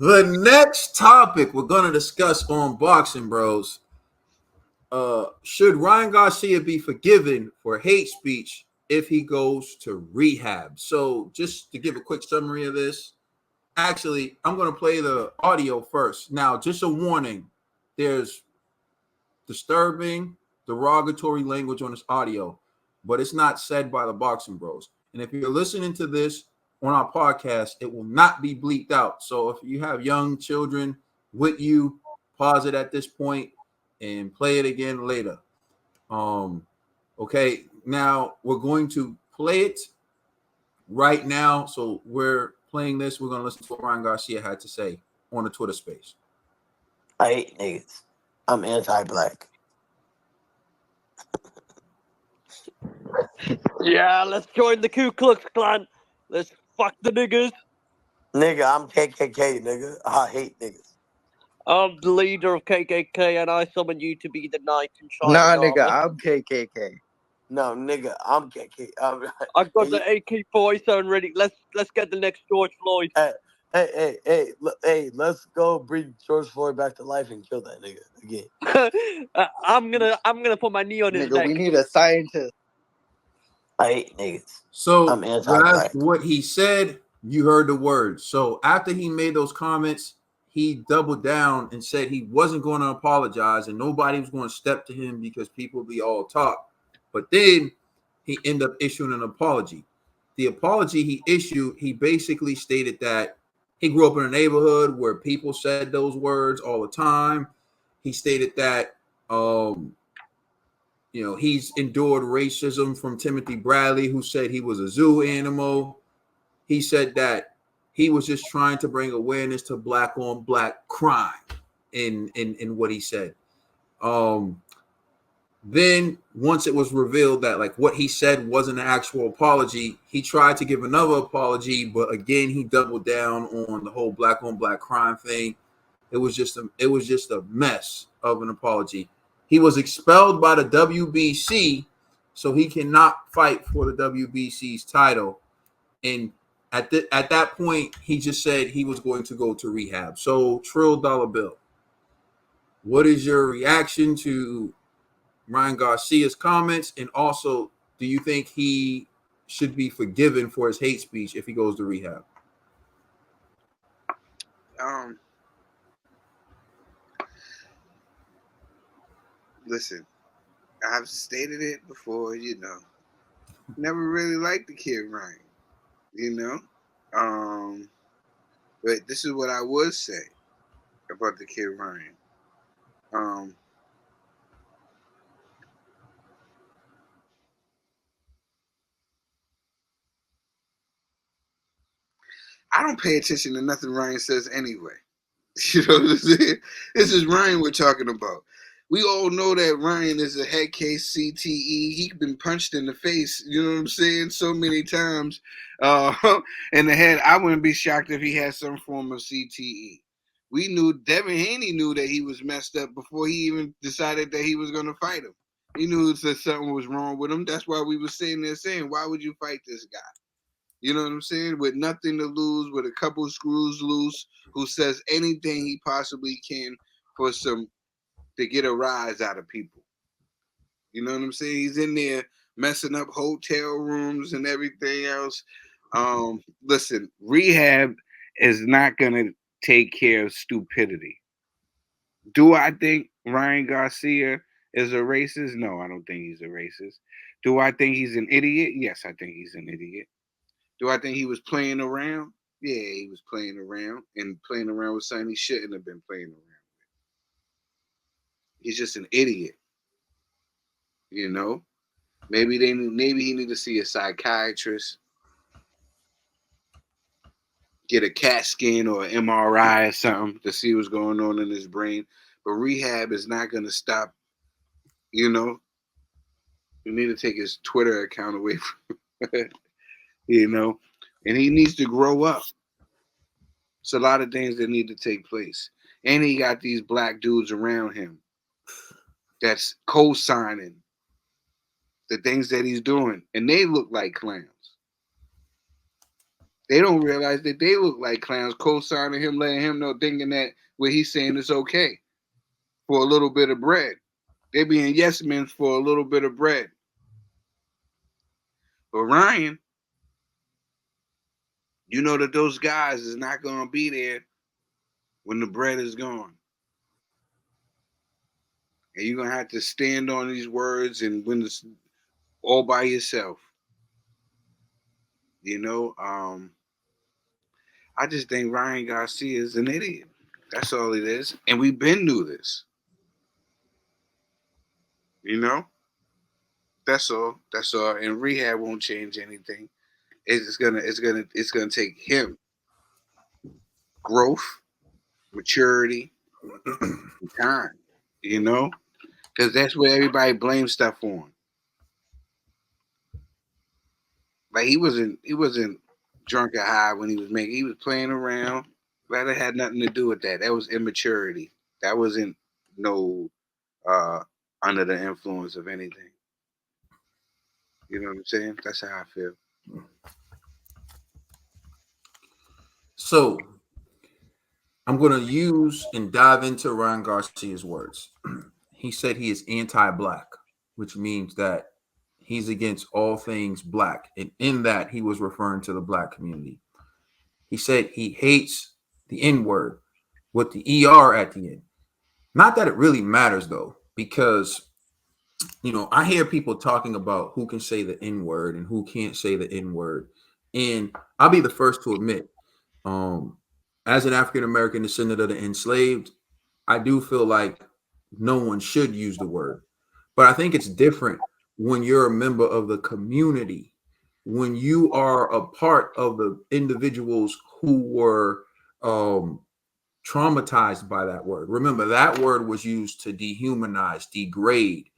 The next topic we're going to discuss on Boxing Bros. Should Ryan Garcia be forgiven for hate speech if he goes to rehab? So, just to give a quick summary of this, actually, I'm going to play the audio first. Now, just a warning, there's disturbing, derogatory language on this audio, but it's not said by the Boxing Bros. And if you're listening to this on our podcast, it will not be bleeped out. So if you have young children with you, pause it at this point and play it again later. Um, okay, now we're going to play it right now. So we're playing this. We're going to listen to what Ryan Garcia had to say on the Twitter space. I hate niggas. I'm anti-black. Yeah, let's join the Ku Klux Klan. Let's fuck the niggas. Nigga, I'm KKK, nigga. I hate niggas. I'm the leader of KKK, and I summon you to be the knight in shining Nah, armor. nigga, I'm KKK. No, nigga, I'm KKK. I've got the AK-47 ready. Let's get the next George Floyd. Hey, let's go bring George Floyd back to life and kill that nigga again. I'm gonna put my knee on his Nigga, neck. we need a scientist. I hate niggas. So I'm anti-black. what he said, you heard the words. So after he made those comments, he doubled down and said he wasn't going to apologize and nobody was going to step to him because people be all talk. But then he ended up issuing an apology. The apology he issued, he basically stated that he grew up in a neighborhood where people said those words all the time. He stated that he's endured racism from Timothy Bradley, who said he was a zoo animal. He said that he was just trying to bring awareness to black on black crime in what he said. Then once it was revealed that like what he said wasn't an actual apology, he tried to give another apology, but again he doubled down on the whole black on black crime thing. It was just a mess of an apology. He was expelled by the WBC, so he cannot fight for the WBC's title. And at that point, he just said he was going to go to rehab. So, Trill Dollar Bill, what is your reaction to Ryan Garcia's comments? And also, do you think he should be forgiven for his hate speech if he goes to rehab? Listen, I've stated it before, never really liked the kid Ryan, but this is what I would say about the kid Ryan. I don't pay attention to nothing Ryan says anyway. You know what I'm saying? This is Ryan we're talking about. We all know that Ryan is a head case CTE. He's been punched in the face, you know what I'm saying, so many times in the head. I wouldn't be shocked if he had some form of CTE. We knew, Devin Haney knew that he was messed up before he even decided that he was going to fight him. He knew that something was wrong with him. That's why we were sitting there saying, why would you fight this guy? You know what I'm saying? With nothing to lose, with a couple screws loose, who says anything he possibly can to get a rise out of people. You know what I'm saying? He's in there messing up hotel rooms and everything else. Listen, rehab is not going to take care of stupidity. Do I think Ryan Garcia is a racist? No, I don't think he's a racist. Do I think he's an idiot? Yes, I think he's an idiot. Do I think he was playing around? Yeah, he was playing around and playing around with something he shouldn't have been playing around with. He's just an idiot. Maybe he need to see a psychiatrist, get a CAT scan or an MRI or something to see what's going on in his brain. But rehab is not going to stop. We need to take his Twitter account away from and he needs to grow up. It's a lot of things that need to take place. And he got these black dudes around him that's co-signing the things that he's doing. And they look like clowns. They don't realize that they look like clowns, co-signing him, letting him know, thinking that what he's saying is okay for a little bit of bread. They being yes men for a little bit of bread. But Ryan, you know that those guys is not going to be there when the bread is gone. And you're going to have to stand on these words and when it's all by yourself. You know, I just think Ryan Garcia is an idiot. That's all it is. And we've been through this. You know? That's all. That's all. And rehab won't change anything. It's gonna take him growth, maturity, and time. You know? Because that's where everybody blames stuff on. Like he wasn't drunk or high when he was playing around. But it had nothing to do with that. That was immaturity. That wasn't no under the influence of anything. You know what I'm saying? That's how I feel. So I'm going to use and dive into Ryan Garcia's words. He said he is anti-black, which means that he's against all things black. And in that, he was referring to the black community. He said he hates the N-word with the ER at the end. Not that it really matters, though, because, you know, I hear people talking about who can say the N-word and who can't say the N-word. And I'll be the first to admit, as an African-American descendant of the enslaved, I do feel like no one should use the word. But I think it's different when you're a member of the community, when you are a part of the individuals who were traumatized by that word. Remember, that word was used to dehumanize, degrade,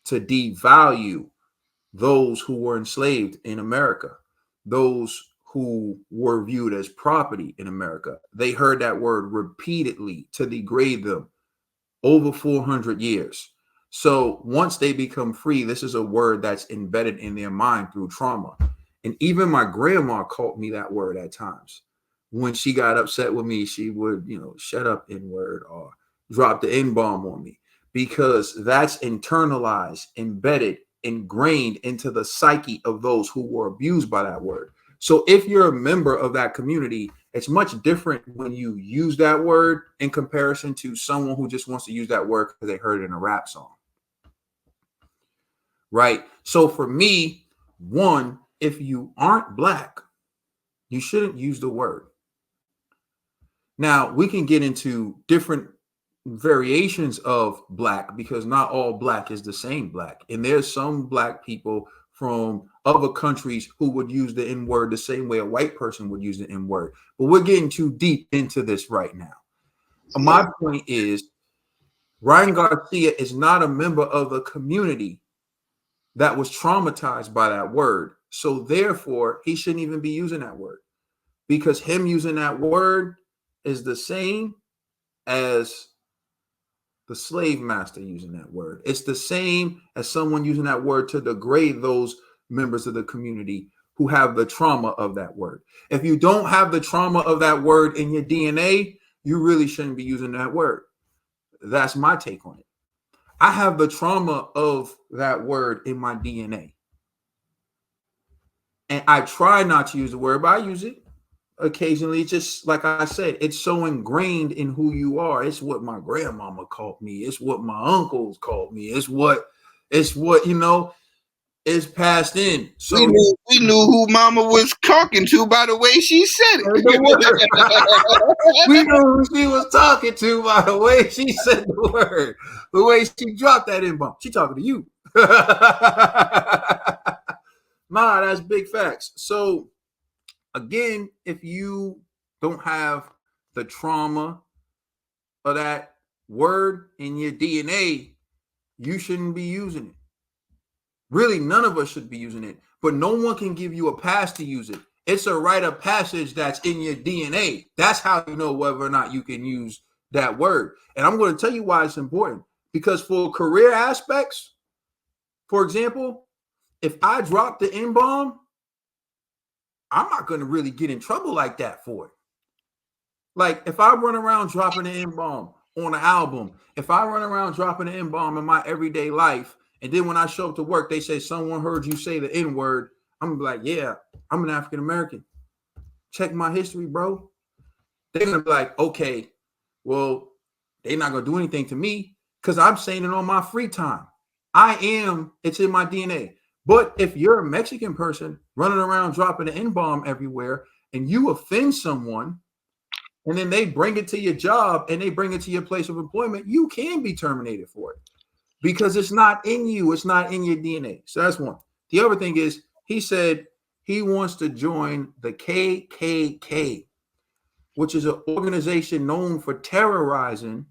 to devalue those who were enslaved in America, those who were viewed as property in America. They heard that word repeatedly to degrade them over 400 years. So once they become free, this is a word that's embedded in their mind through trauma. And even my grandma called me that word at times. When she got upset with me, she would, you know, shut up, N-word, or drop the N-bomb on me, because that's internalized, embedded, ingrained into the psyche of those who were abused by that word. So if you're a member of that community, it's much different when you use that word in comparison to someone who just wants to use that word because they heard it in a rap song. Right? So for me, one, if you aren't black, you shouldn't use the word. Now, we can get into different variations of black because not all black is the same black. And there's some black people from other countries who would use the N-word the same way a white person would use the N-word. But we're getting too deep into this right now. My point is, Ryan Garcia is not a member of the community that was traumatized by that word. So therefore, he shouldn't even be using that word, because him using that word is the same as the slave master using that word. It's the same as someone using that word to degrade those members of the community who have the trauma of that word. If you don't have the trauma of that word in your DNA, you really shouldn't be using that word. That's my take on it. I have the trauma of that word in my DNA. And I try not to use the word, but I use it occasionally. Just like I said, it's so ingrained in who you are. It's what my grandmama called me. It's what my uncles called me. It's what you know, is passed in. So we knew who Mama was talking to by the way she said it. We knew who she was talking to by the way she said the word, the way she dropped that N-bomb. She talking to you. Nah, that's big facts. So again, if you don't have the trauma of that word in your DNA, you shouldn't be using it. Really, none of us should be using it, but no one can give you a pass to use it. It's a rite of passage that's in your DNA. That's how you know whether or not you can use that word. And I'm going to tell you why it's important. Because for career aspects, for example, if I drop the N-bomb, I'm not going to really get in trouble like that for it. Like if I run around dropping an N-bomb on an album, if I run around dropping an N-bomb in my everyday life, and then when I show up to work, they say someone heard you say the N-word, I'm gonna be like, yeah, I'm an African American. Check my history, bro. They're gonna be like, okay, well, they're not gonna do anything to me because I'm saying it on my free time. It's in my DNA. But if you're a Mexican person running around dropping an N-bomb everywhere and you offend someone, and then they bring it to your job and they bring it to your place of employment, you can be terminated for it because it's not in you. It's not in your DNA. So that's one. The other thing is he said he wants to join the KKK, which is an organization known for terrorizing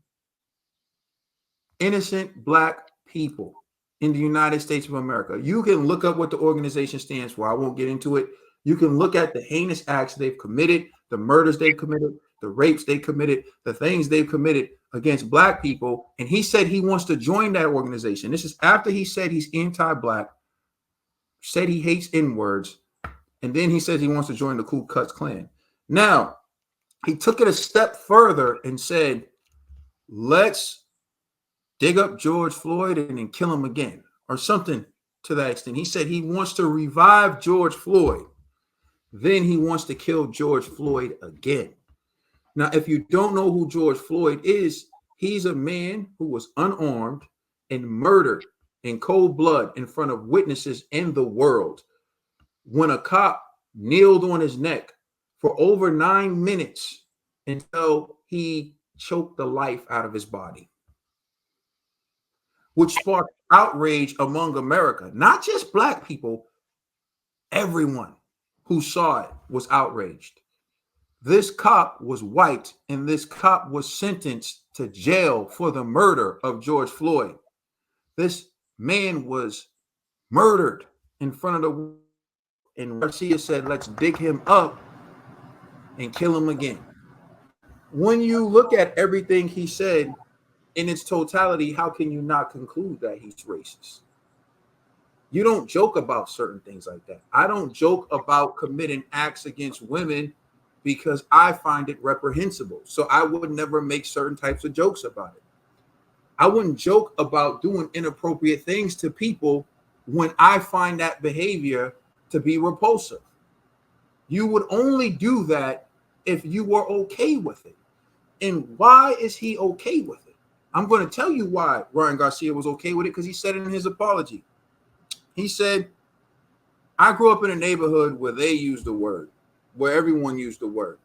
innocent black people in the United States of America. You can look up what the organization stands for. I won't get into it. You can look at the heinous acts they've committed, the murders they've committed, the rapes they committed, the things they've committed against black people. And he said he wants to join that organization. This is after he said he's anti-black, said he hates N-words, and then he says he wants to join the Ku Klux Klan. Now, he took it a step further and said, let's dig up George Floyd and then kill him again, or something to that extent. He said he wants to revive George Floyd. Then he wants to kill George Floyd again. Now, if you don't know who George Floyd is, he's a man who was unarmed and murdered in cold blood in front of witnesses in the world when a cop kneeled on his neck for over 9 minutes until he choked the life out of his body, which sparked outrage among America. Not just black people, everyone who saw it was outraged. This cop was white, and this cop was sentenced to jail for the murder of George Floyd. This man was murdered in front of the, and Garcia said, let's dig him up and kill him again. When you look at everything he said in its totality, how can you not conclude that he's racist? You don't joke about certain things like that. I don't joke about committing acts against women because I find it reprehensible. So I would never make certain types of jokes about it. I wouldn't joke about doing inappropriate things to people when I find that behavior to be repulsive. You would only do that if you were okay with it. And why is he okay with it? I'm going to tell you why Ryan Garcia was okay with it, because he said it in his apology. He said, I grew up in a neighborhood where they used the word, where everyone used the word.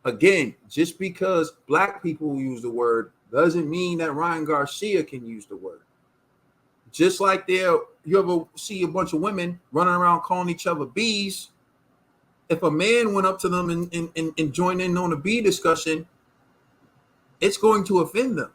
Again, just because black people use the word doesn't mean that Ryan Garcia can use the word. Just like you ever see a bunch of women running around calling each other bees. If a man went up to them and joined in on a bee discussion, it's going to offend them.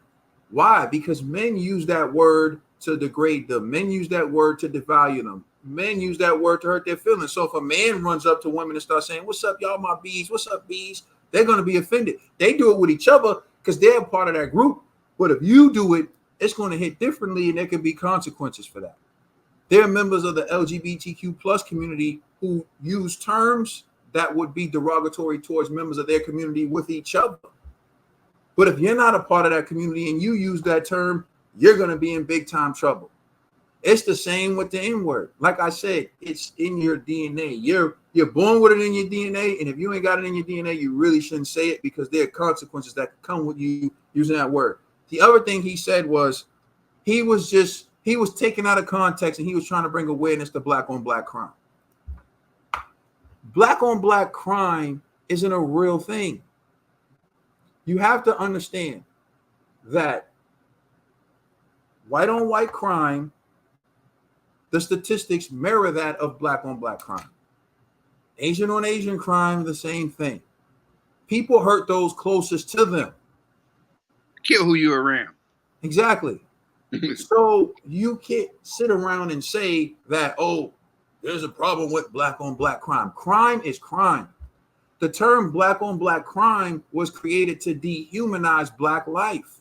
Why? Because men use that word to degrade them. Men use that word to devalue them. Men use that word to hurt their feelings. So if a man runs up to women and starts saying, what's up, y'all, my bees? What's up, bees? They're going to be offended. They do it with each other because they're a part of that group. But if you do it, it's going to hit differently, and there can be consequences for that. There are members of the LGBTQ plus community who use terms that would be derogatory towards members of their community with each other. But if you're not a part of that community and you use that term, you're going to be in big time trouble. It's the same with the N-word. Like I said, it's in your DNA. You're born with it in your DNA, and if you ain't got it in your DNA, you really shouldn't say it because there are consequences that come with you using that word. The other thing he said was he was taken out of context, and he was trying to bring awareness to black on black crime. Black on black crime isn't a real thing. You have to understand that white on white crime, the statistics mirror that of black on black crime. Asian on Asian crime, the same thing. People hurt those closest to them. Kill who you're around. Exactly. So you can't sit around and say that, oh, there's a problem with black on black crime. Crime is crime. The term black on black crime was created to dehumanize black life.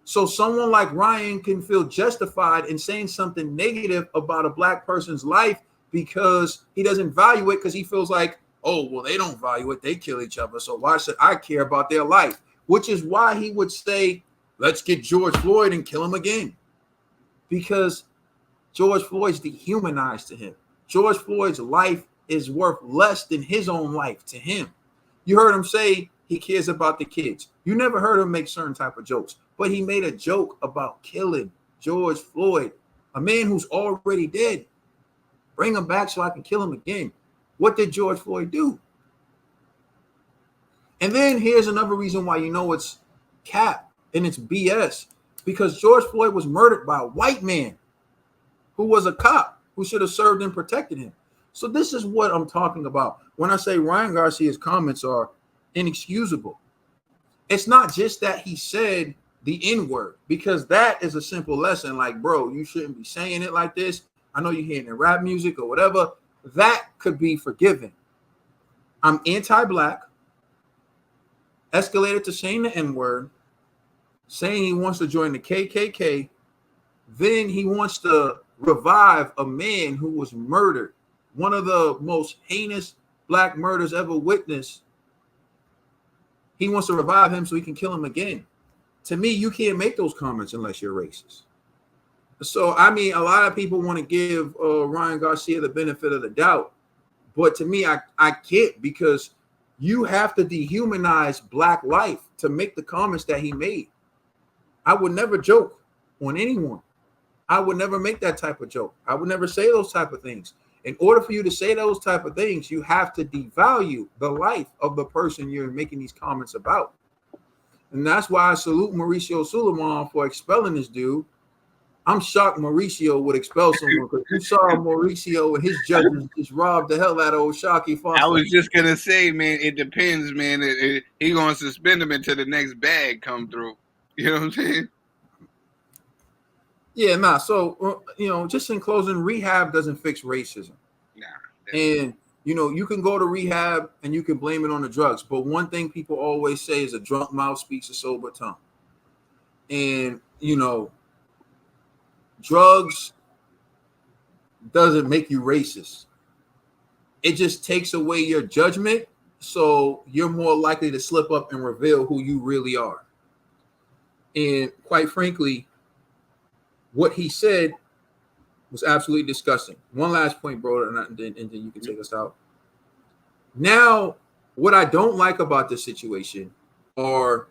So someone like Ryan can feel justified in saying something negative about a black person's life because he doesn't value it, because he feels like oh, well, they don't value it. They kill each other. So why should I care about their life? Which is why he would say, let's get George Floyd and kill him again. Because George Floyd's dehumanized to him. George Floyd's life is worth less than his own life to him. You heard him say he cares about the kids. You never heard him make certain type of jokes, but he made a joke about killing George Floyd, a man who's already dead. Bring him back so I can kill him again. What did George Floyd do? And then here's another reason why you know it's cap and it's BS. Because George Floyd was murdered by a white man who was a cop who should have served and protected him. So this is what I'm talking about when I say Ryan Garcia's comments are inexcusable. It's not just that he said the N-word, because that is a simple lesson. Like, bro, you shouldn't be saying it like this. I know you're hearing rap music or whatever. That could be forgiven. I'm anti-black, escalated to saying the N-word, saying he wants to join the KKK. Then he wants to revive a man who was murdered, one of the most heinous black murders ever witnessed. He wants to revive him so he can kill him again. To me, you can't make those comments unless you're racist. So, I mean, a lot of people want to give Ryan Garcia the benefit of the doubt. But to me, I can't, because you have to dehumanize black life to make the comments that he made. I would never joke on anyone. I would never make that type of joke. I would never say those type of things. In order for you to say those type of things, you have to devalue the life of the person you're making these comments about. And that's why I salute Mauricio Suleiman for expelling this dude. I'm shocked Mauricio would expel someone, because you saw Mauricio and his judges just robbed the hell out of old Shockey Foster. I was just gonna say, man, it depends, man. He gonna suspend him until the next bag come through. You know what I'm saying? Yeah, nah. So, just in closing, rehab doesn't fix racism. Nah. And, you can go to rehab and you can blame it on the drugs. But one thing people always say is a drunk mouth speaks a sober tongue. And, drugs doesn't make you racist. It just takes away your judgment. So you're more likely to slip up and reveal who you really are. And quite frankly, what he said was absolutely disgusting. One last point, bro, and then you can take us out. Now, what I don't like about this situation are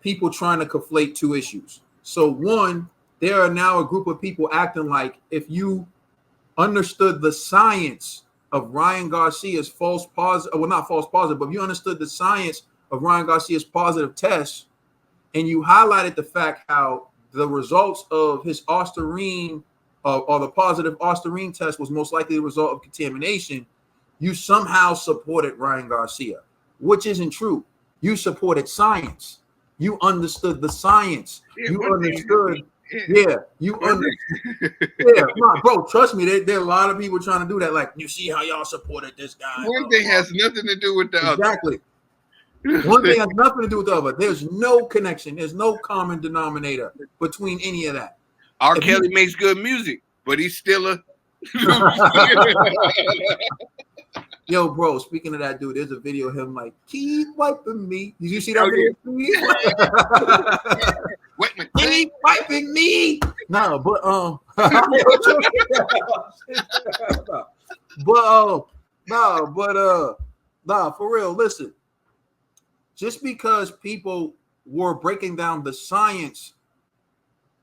people trying to conflate two issues. So one, there are now a group of people acting like if you understood the science of Ryan Garcia's false positive, well, not false positive, but if you understood the science of Ryan Garcia's positive test, and you highlighted the fact how the results of his Ostarine or the positive Ostarine test was most likely the result of contamination, you somehow supported Ryan Garcia, which isn't true. You supported science. You understood the science. You understood. Yeah, you understood. Yeah, bro, trust me. There are a lot of people trying to do that. Like, you see how y'all supported this guy. One thing has nothing to do with the other. Exactly. One thing has nothing to do with the other. There's no connection. There's no common denominator between any of that. R. Kelly makes good music, but he's still a. Yo, bro, speaking of that dude, there's a video of him like, keep wiping me. Did you see that video? Keep wiping me. No, but for real, listen. Just because people were breaking down the science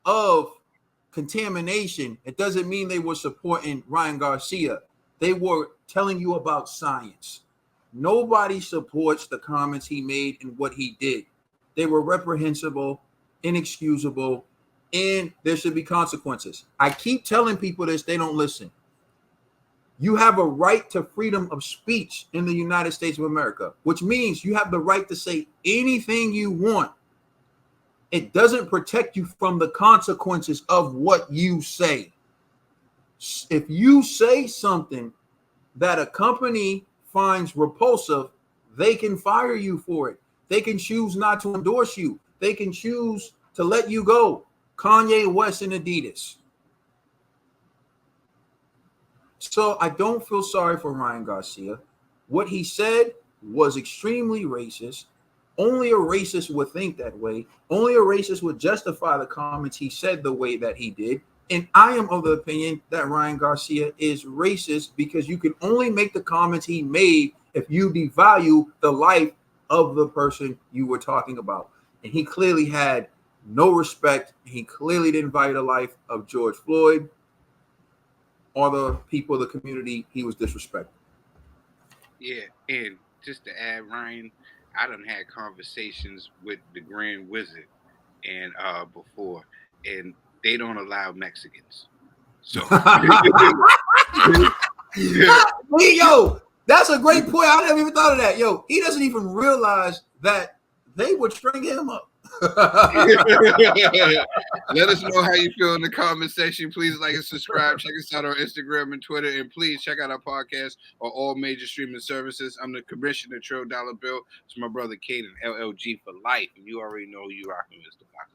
of contamination, it doesn't mean they were supporting Ryan Garcia. They were telling you about science. Nobody supports the comments he made and what he did. They were reprehensible, inexcusable, and there should be consequences. I keep telling people this, they don't listen. You have a right to freedom of speech in the United States of America, which means you have the right to say anything you want. It doesn't protect you from the consequences of what you say. If you say something that a company finds repulsive, they can fire you for it. They can choose not to endorse you. They can choose to let you go. Kanye West and Adidas. So I don't feel sorry for Ryan Garcia. what he said was extremely racist. Only a racist would think that way. Only a racist would justify the comments he said the way that he did. And I am of the opinion that Ryan Garcia is racist because you can only make the comments he made if you devalue the life of the person you were talking about. And he clearly had no respect. He clearly didn't value the life of George Floyd or the people of the community he was disrespecting. Yeah, and just to add, Ryan, I done had conversations with the Grand Wizard and before, and they don't allow Mexicans. So yo, that's a great point. I never even thought of that. Yo, he doesn't even realize that they would string him up. let us know how you feel in the comment section. Please like and subscribe. Check us out on Instagram and Twitter. And please check out our podcast on all major streaming services. I'm the commissioner, Trill Dollar Bill. It's my brother Caden, LLG for life. And you already know who you rocking with, Mr. Box.